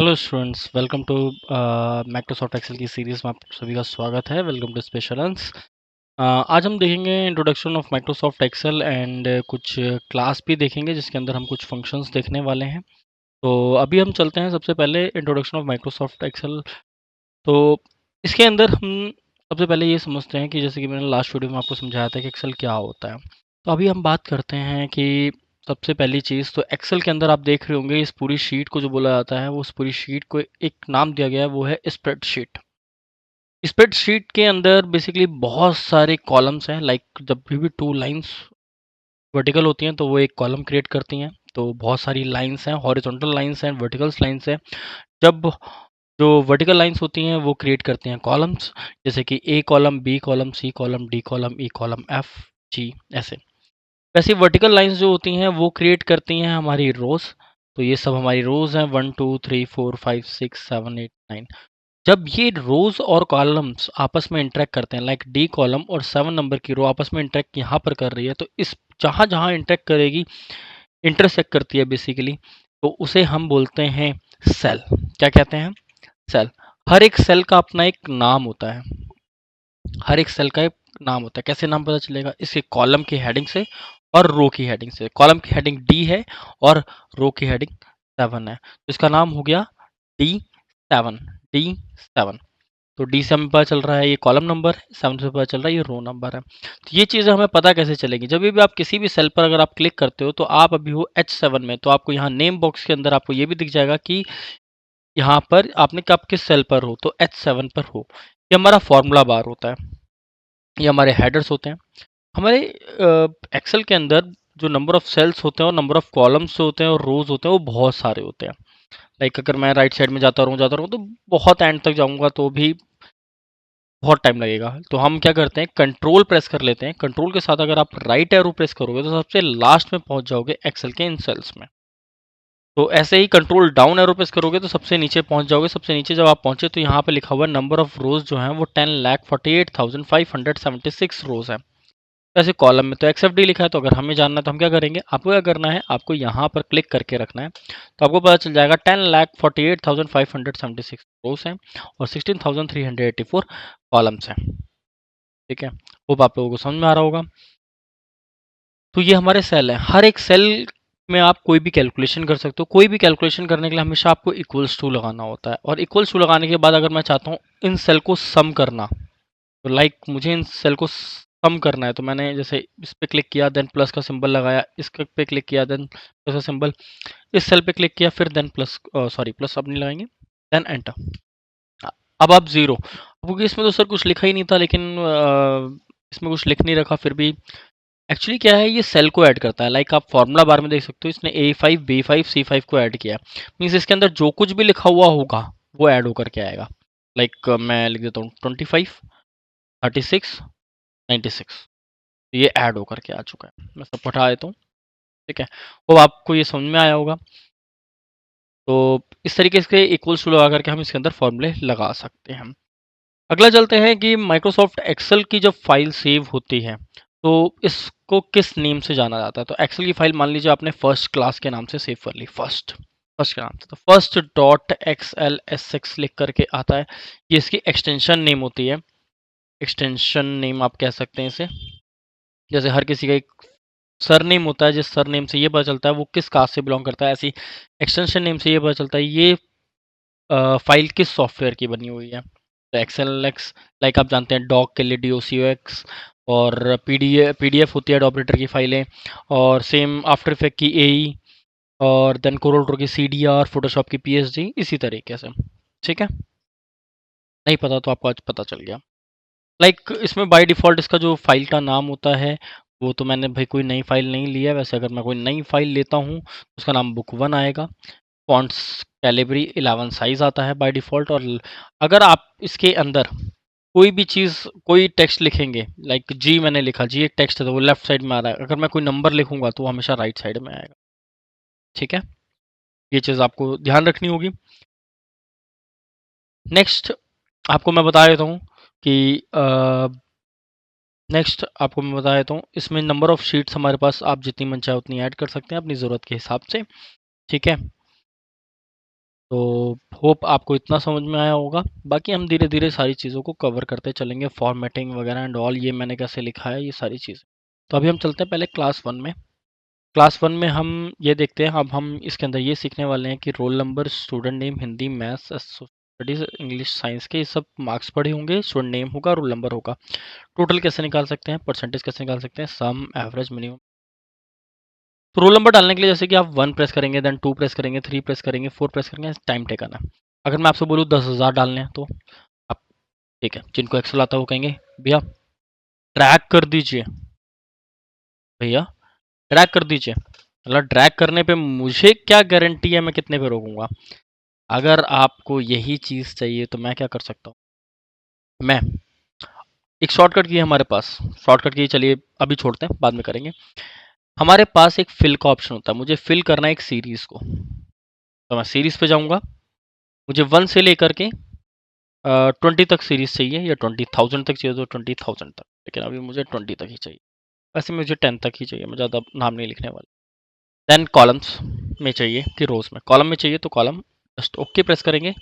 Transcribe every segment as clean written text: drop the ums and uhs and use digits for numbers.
Hello students, welcome to Microsoft Excel की series में आप सभी का स्वागत है। वेलकम टू स्पेशल अंस। आज हम देखेंगे introduction of Microsoft Excel and कुछ क्लास भी देखेंगे जिसके अंदर हम कुछ फंक्शंस देखने वाले हैं। तो अभी हम चलते हैं सबसे पहले इंट्रोडक्शन ऑफ माइक्रोसॉफ्ट एक्सेल। तो इसके अंदर हम सबसे पहले ये समझते हैं कि जैसे कि मैंने लास्ट वीडियो में आपको समझाया था कि एक्सेल क्या होता है। तो अभी हम बात करते हैं कि सबसे पहली चीज़ तो एक्सेल के अंदर आप देख रहे होंगे इस पूरी शीट को जो बोला जाता है वो उस पूरी शीट को एक नाम दिया गया है, वो है स्प्रेडशीट। स्प्रेडशीट के अंदर बेसिकली बहुत सारे कॉलम्स हैं। लाइक जब भी टू लाइंस वर्टिकल होती हैं तो वो एक कॉलम क्रिएट करती हैं। तो बहुत सारी लाइंस हैं, हॉरिजॉन्टल लाइंस हैं, वर्टिकल्स लाइंस हैं। जब जो वर्टिकल लाइंस होती हैं वो क्रिएट करती हैं कॉलम्स, जैसे कि A column, B column, C column, D column, E column, F, G, ऐसे। वैसे वर्टिकल लाइंस जो होती हैं वो क्रिएट करती हैं हमारी रोज। तो ये सब हमारी रोज हैं, 1 2 3 4 5 6 7 8 9। जब ये रोज और कॉलम्स आपस में इंटरेक्ट करते हैं, लाइक डी कॉलम और 7 नंबर की रो आपस में इंटरेक्ट यहाँ पर कर रही है, तो इस जहाँ जहाँ इंटरेक्ट करेगी, इंटरसेक्ट करती है बेसिकली, तो उसे हम बोलते हैं सेल। क्या कहते हैं? सेल। हर एक सेल का अपना एक नाम होता है। हर एक सेल का एक नाम होता है। कैसे नाम पता चलेगा? इसके कॉलम की हेडिंग से और रो की हेडिंग से। कॉलम की हेडिंग डी है और रो की हेडिंग 7 है, तो इसका नाम हो गया D7। D7। तो डी से हमें पता चल रहा है ये कॉलम नंबर है, 7 से पता चल रहा है ये रो नंबर है। तो ये चीज़ें हमें पता कैसे चलेगी? जब भी आप किसी भी सेल पर अगर आप क्लिक करते हो तो आप अभी हो H7 में, तो आपको यहाँ नेम बॉक्स के अंदर आपको ये भी दिख जाएगा कि यहाँ पर आपने कब किस सेल पर हो, तो H7 पर हो। ये हमारा फॉर्मूला बार होता है, ये हमारे हेडर्स होते हैं। हमारे एक्सेल के अंदर जो नंबर ऑफ सेल्स होते हैं और नंबर ऑफ कॉलम्स होते हैं और रोज होते हैं वो बहुत सारे होते हैं। लाइक अगर मैं राइट साइड में जाता रहूँ तो बहुत एंड तक जाऊँगा तो भी बहुत टाइम लगेगा। तो हम क्या करते हैं, कंट्रोल प्रेस कर लेते हैं। कंट्रोल के साथ अगर आप राइट एरो प्रेस करोगे तो सबसे लास्ट में पहुंच जाओगे एक्सेल के इन सेल्स में। तो ऐसे ही कंट्रोल डाउन एरो प्रेस करोगे तो सबसे नीचे पहुंच जाओगे। सबसे नीचे जब आप पहुंचे तो यहाँ पे लिखा हुआ है नंबर ऑफ रोज जो है वो 10,48,576 रोज है। ऐसे कॉलम में तो XFD लिखा है, तो अगर हमें जानना है तो हम क्या करेंगे, आपको क्या करना है, आपको यहाँ पर क्लिक करके रखना है। तो आपको पता चल जाएगा 10,48,576 रोज हैं और 16,384 कॉलम्स हैं। ठीक है, होप आप लोगों को समझ में आ रहा होगा। तो ये हमारे सेल हैं। हर एक सेल में आप कोई भी कैलकुलेशन कर सकते हो। कोई भी कैलकुलेशन करने के लिए हमेशा आपको इक्वल्स टू लगाना होता है, और इक्वल्स टू लगाने के बाद अगर मैं चाहता हूँ इन सेल को सम करना, तो लाइक मुझे इन सेल को सम करना है, तो मैंने जैसे इस पे क्लिक किया, देन प्लस का सिंबल लगाया, इस पे क्लिक किया, देन प्लस का सिंबल, इस सेल पे क्लिक किया, फिर देन प्लस, सॉरी प्लस अब नहीं लगाएंगे, देन एंटर। अब आप जीरो, क्योंकि इसमें तो सर कुछ लिखा ही नहीं था, लेकिन इसमें कुछ लिख नहीं रखा, फिर भी एक्चुअली क्या है, ये सेल को ऐड करता है। लाइक आप फॉर्मूला बार में देख सकते हो, इसने A5 B5 C5 को ऐड किया। मीन्स इसके अंदर जो कुछ भी लिखा हुआ होगा वो ऐड होकर के आएगा। लाइक मैं लिख देता हूँ 25 36 96, तो ये ऐड होकर के आ चुका है। मैं सबको हटा देता हूँ। ठीक है, वो आपको ये समझ में आया होगा। तो इस तरीके से इक्वल्स टू लगा करके हम इसके अंदर फॉर्मूले लगा सकते हैं। अगला चलते हैं कि माइक्रोसॉफ्ट एक्सेल की जब फाइल सेव होती है तो इसको किस नेम से जाना जाता है। तो एक्सेल की फाइल मान लीजिए आपने फर्स्ट क्लास के नाम से सेव कर ली, फर्स्ट फर्स्ट के नाम से, तो फर्स्ट डॉट XLSX लिख करके आता है। ये इसकी एक्सटेंशन नेम होती है। एक्सटेंशन नेम आप कह सकते हैं इसे। जैसे हर किसी का एक सरनेम होता है, जिस सरनेम से ये पता चलता है वो किस कास्ट से बिलोंग करता है, ऐसी एक्सटेंशन नेम से ये पता चलता है ये फाइल किस सॉफ्टवेयर की बनी हुई है। तो एक्सेल एक्स, लाइक आप जानते हैं डॉक के लिए DOCOX, और PDF होती है ऑपरेटर की फाइलें, और सेम आफ्टर इफेक्ट की AE, और देन कोरल की CDR, फोटोशॉप की PSG, इसी तरीके से। ठीक है, नहीं पता तो आपको आज पता चल गया। लाइक इसमें बाय डिफ़ॉल्ट इसका जो फ़ाइल का नाम होता है, वो तो मैंने भाई कोई नई फ़ाइल नहीं ली है। वैसे अगर मैं कोई नई फ़ाइल लेता हूँ, तो उसका नाम बुक 1 आएगा। फ़ॉन्ट्स कैलिबरी 11 साइज़ आता है बाय डिफ़ॉल्ट। और अगर आप इसके अंदर कोई भी चीज़, कोई टेक्स्ट लिखेंगे, लाइक जी मैंने लिखा, जी एक टेक्स्ट है तो वो लेफ्ट साइड में आ रहा है। अगर मैं कोई नंबर लिखूँगा तो वो हमेशा राइट साइड में आएगा। ठीक है? ये चीज़ आपको ध्यान रखनी होगी। नेक्स्ट आपको मैं बता देता हूँ कि नेक्स्ट आपको मैं बता देता हूँ, इसमें नंबर ऑफ़ शीट्स हमारे पास आप जितनी मन चाहे उतनी ऐड कर सकते हैं अपनी ज़रूरत के हिसाब से। ठीक है? तो होप आपको इतना समझ में आया होगा। बाकी हम धीरे धीरे सारी चीज़ों को कवर करते चलेंगे, फॉर्मेटिंग वगैरह एंड ऑल, ये मैंने कैसे लिखा है, ये सारी चीज़ें। तो अभी हम चलते हैं पहले क्लास 1 में। क्लास 1 में हम ये देखते हैं, अब हम इसके अंदर ये सीखने वाले हैं कि roll number, student name, Hindi, maths, studies, English, science के ये सब मार्क्स पड़े होंगे, स्टूडेंट नेम होगा, रोल नंबर होगा। टोटल कैसे निकाल सकते हैं, परसेंटेज कैसे निकाल सकते हैं, सम, एवरेज, मिनिमम। तो रोल नंबर डालने के लिए जैसे कि आप 1 प्रेस करेंगे, देन 2 प्रेस करेंगे, 3 प्रेस करेंगे, 4 प्रेस करेंगे, टाइम टेकन है। अगर मैं आपसे बोलूँ 10,000 डालने हैं तो आप, ठीक है, जिनको एक्सेल आता है वो कहेंगे भैया ट्रैक कर दीजिए, भैया ट्रैक कर दीजिए। मतलब ट्रैक करने पे मुझे क्या गारंटी है मैं कितने पे रोकूंगा। अगर आपको यही चीज़ चाहिए तो मैं क्या कर सकता हूँ, मैं एक शॉर्टकट की है हमारे पास। शॉर्टकट की चलिए अभी छोड़ते हैं, बाद में करेंगे। हमारे पास एक फिल का ऑप्शन होता है, मुझे फिल करना है एक सीरीज को, तो मैं सीरीज पे जाऊंगा। मुझे 1 से लेकर के 20 तक सीरीज चाहिए, या 20,000 तक चाहिए तो 20,000 तक, लेकिन अभी मुझे 20 तक ही चाहिए। वैसे मुझे 10 तक ही चाहिए, मैं ज़्यादा नाम नहीं लिखने वाला। देन कॉलम्स में चाहिए कि रोज में, कॉलम में चाहिए तो कॉलम, जस्ट ओके प्रेस करेंगे।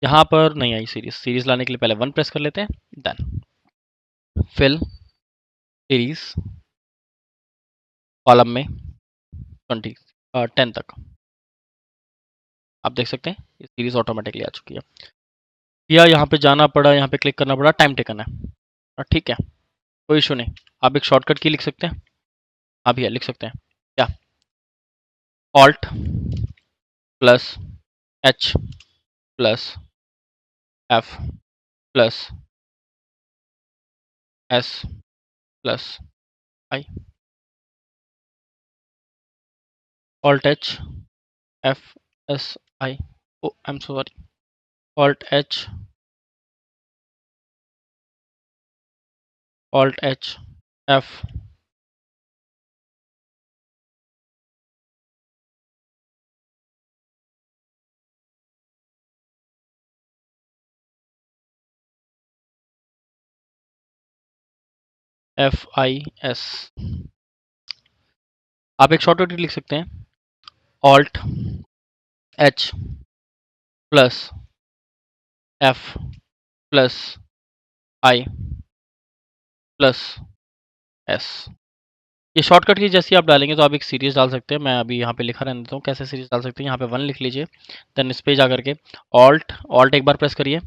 यहाँ पर नहीं आई सीरीज, सीरीज लाने के लिए पहले 1 प्रेस कर लेते हैं, देन फिल सीरीज, कॉलम में 10 तक। आप देख सकते हैं ये सीरीज ऑटोमेटिकली आ चुकी है। या यहाँ पे जाना पड़ा, यहाँ पे क्लिक करना पड़ा, टाइम टेकन है, ठीक है, कोई इशू नहीं। आप एक शॉर्टकट की लिख सकते हैं, हाँ भैया लिख सकते हैं क्या, alt plus H plus F plus S plus I, alt H F S I, oh I am sorry, alt H F F I S. आप एक शॉर्टकट लिख सकते हैं, alt H plus F plus I plus S. ये shortcut की जैसे आप डालेंगे तो आप एक सीरीज डाल सकते हैं। मैं अभी यहाँ पे लिखा रहने देता हूँ कैसे सीरीज डाल सकते हैं। यहाँ पे 1 लिख लीजिए, देन इस पे जा करके ऑल्ट ऑल्ट एक बार प्रेस करिए,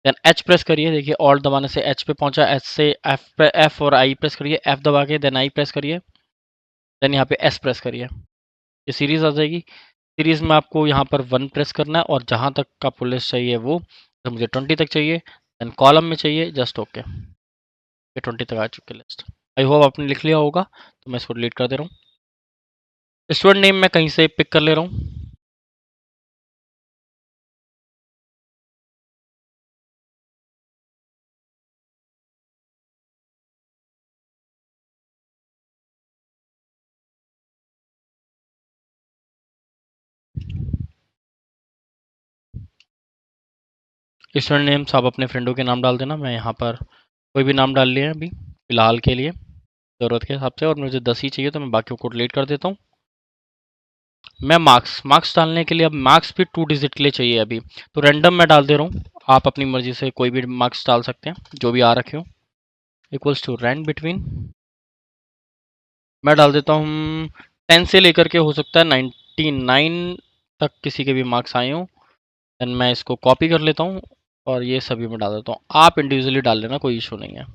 देन एच प्रेस करिए। देखिए ऑल्ट दबाने से एच पे पहुंचा, एच से एफ पे, एफ और आई प्रेस करिए, एफ दबा के देन आई प्रेस करिए, देन यहाँ पे एस प्रेस करिए, ये सीरीज आ जाएगी। सीरीज में आपको यहाँ पर 1 प्रेस करना है, और जहाँ तक का पुलिस चाहिए वो, तो मुझे 20 तक चाहिए, देन कॉलम में चाहिए, जस्ट ओके, ये 20 तक आ चुकी है लिस्ट। आई होप आपने लिख लिया होगा, तो मैं इसको डिलीट कर दे रहा हूँ। स्टूडेंट नेम मैं कहीं से पिक कर ले रहा हूँ, स्टूडेंट नेम्स आप अपने फ्रेंडों के नाम डाल देना। मैं यहाँ पर कोई भी नाम डाल लिया है अभी फ़िलहाल के लिए ज़रूरत के हिसाब से, और मुझे 10 ही चाहिए तो मैं बाकियों को डिलीट कर देता हूँ। मैं मार्क्स डालने के लिए, अब मार्क्स भी 2 डिजिट के लिए चाहिए अभी, तो रैंडम मैं डाल दे रहा हूँ। आप अपनी मर्जी से कोई भी मार्क्स डाल सकते हैं जो भी आ रखे हो, इक्वल्स टू रैंड बिटवीन, मैं डाल देता हूँ 10 से लेकर के हो सकता है 99 तक किसी के भी मार्क्स आए हों। देन मैं इसको कॉपी कर लेता हूँ और ये सभी में डाल देता हूँ। आप इंडिविजुअली डाल लेना, कोई इशू नहीं है।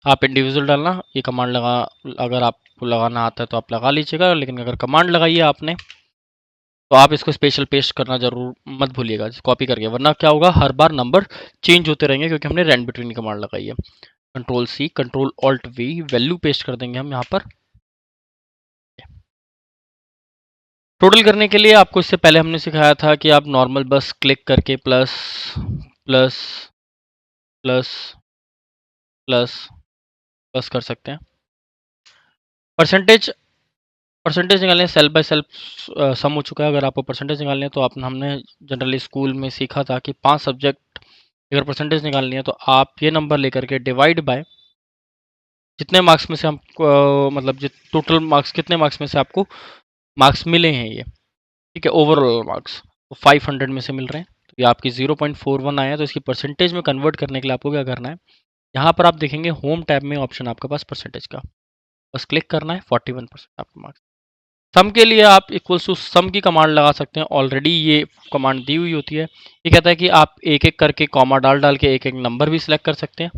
आप इंडिविजुअल डालना, ये कमांड लगा, अगर आपको लगाना आता है तो आप लगा लीजिएगा, लेकिन अगर कमांड लगाई है आपने तो आप इसको स्पेशल पेस्ट करना जरूर मत भूलिएगा कॉपी करके, वरना क्या होगा, हर बार नंबर चेंज होते रहेंगे क्योंकि हमने रैंड बिटवीन कमांड लगाई है। Control C, control alt V, value paste कर देंगे हम यहाँ पर। टोटल करने के लिए आपको इससे पहले हमने सिखाया था कि आप नॉर्मल बस क्लिक करके plus plus plus plus plus कर सकते हैं। परसेंटेज परसेंटेज निकालने सेल बाय सेल सम हो चुका है। अगर आपको परसेंटेज निकालने हैं तो आप हमने जनरली स्कूल में सीखा था कि 5 सब्जेक्ट अगर परसेंटेज निकालनी है तो आप ये नंबर लेकर के डिवाइड बाय जितने मार्क्स में से हमको मतलब जो टोटल मार्क्स कितने मार्क्स में से आपको मार्क्स मिले हैं ये, ठीक है, ओवरऑल मार्क्स तो 500 में से मिल रहे हैं, तो ये आपकी 0.41 आया। तो इसकी परसेंटेज में कन्वर्ट करने के लिए आपको क्या करना है, यहाँ पर आप देखेंगे होम टैब में ऑप्शन आपके पास परसेंटेज का, बस क्लिक करना है, 41% आपके मार्क्स। सम के लिए आप इक्वल्स टू सम की कमांड लगा सकते हैं, ऑलरेडी ये कमांड दी हुई होती है। ये कहता है कि आप एक एक करके कॉमा डाल डाल के एक एक नंबर भी सिलेक्ट कर सकते हैं,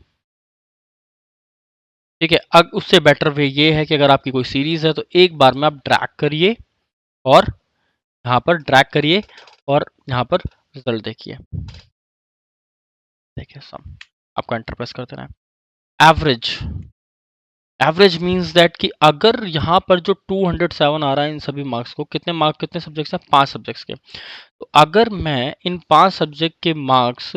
ठीक है। अब उससे बेटर वे ये है कि अगर आपकी कोई सीरीज है तो एक बार में आप ड्रैग करिए और यहाँ पर ड्रैग करिए और यहाँ पर रिजल्ट देखिए, देखिए सम, आपको एंटर प्रेस कर देना है। एवरेज, एवरेज मींस दैट कि अगर यहाँ पर जो 207 आ रहा है इन सभी मार्क्स को, कितने मार्क्स कितने सब्जेक्ट्स हैं, 5 सब्जेक्ट्स के, तो अगर मैं इन 5 सब्जेक्ट के मार्क्स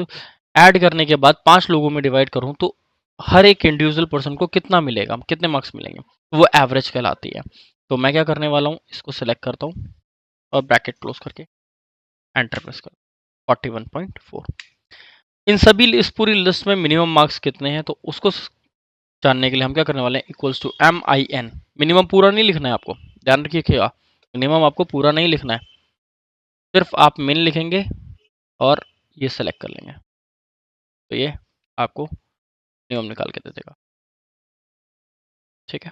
ऐड करने के बाद 5 लोगों में डिवाइड करूं तो हर एक इंडिविजुअल पर्सन को कितना मिलेगा, कितने मार्क्स मिलेंगे, वो एवरेज कहलाती है। तो मैं क्या करने वाला हूँ, इसको सिलेक्ट करता हूँ और ब्रैकेट क्लोज करके एंटर प्रेस कर, 41.4। इन सभी इस पूरी लिस्ट में मिनिमम मार्क्स कितने हैं तो उसको जानने के लिए हम क्या करने वाले हैं, इक्वल्स टू MIN। मिनिमम पूरा नहीं लिखना है आपको, ध्यान रखिएगा, मिनिमम आपको पूरा नहीं लिखना है, सिर्फ आप मिन लिखेंगे और ये सेलेक्ट कर लेंगे, तो ये आपको मिनिमम निकाल के दे देगा, ठीक है।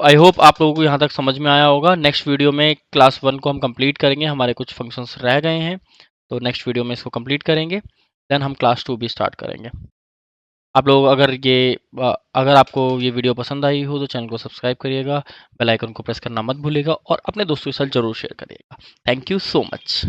आई होप आप लोगों को यहाँ तक समझ में आया होगा। नेक्स्ट वीडियो में क्लास 1 को हम कंप्लीट करेंगे, हमारे कुछ फंक्शंस रह गए हैं, तो नेक्स्ट वीडियो में इसको कंप्लीट करेंगे, देन हम क्लास 2 भी स्टार्ट करेंगे। आप लोग अगर आपको ये वीडियो पसंद आई हो तो चैनल को सब्सक्राइब करिएगा, बेल आइकन को प्रेस करना मत भूलिएगा और अपने दोस्तों के साथ ज़रूर शेयर करिएगा। Thank you so much.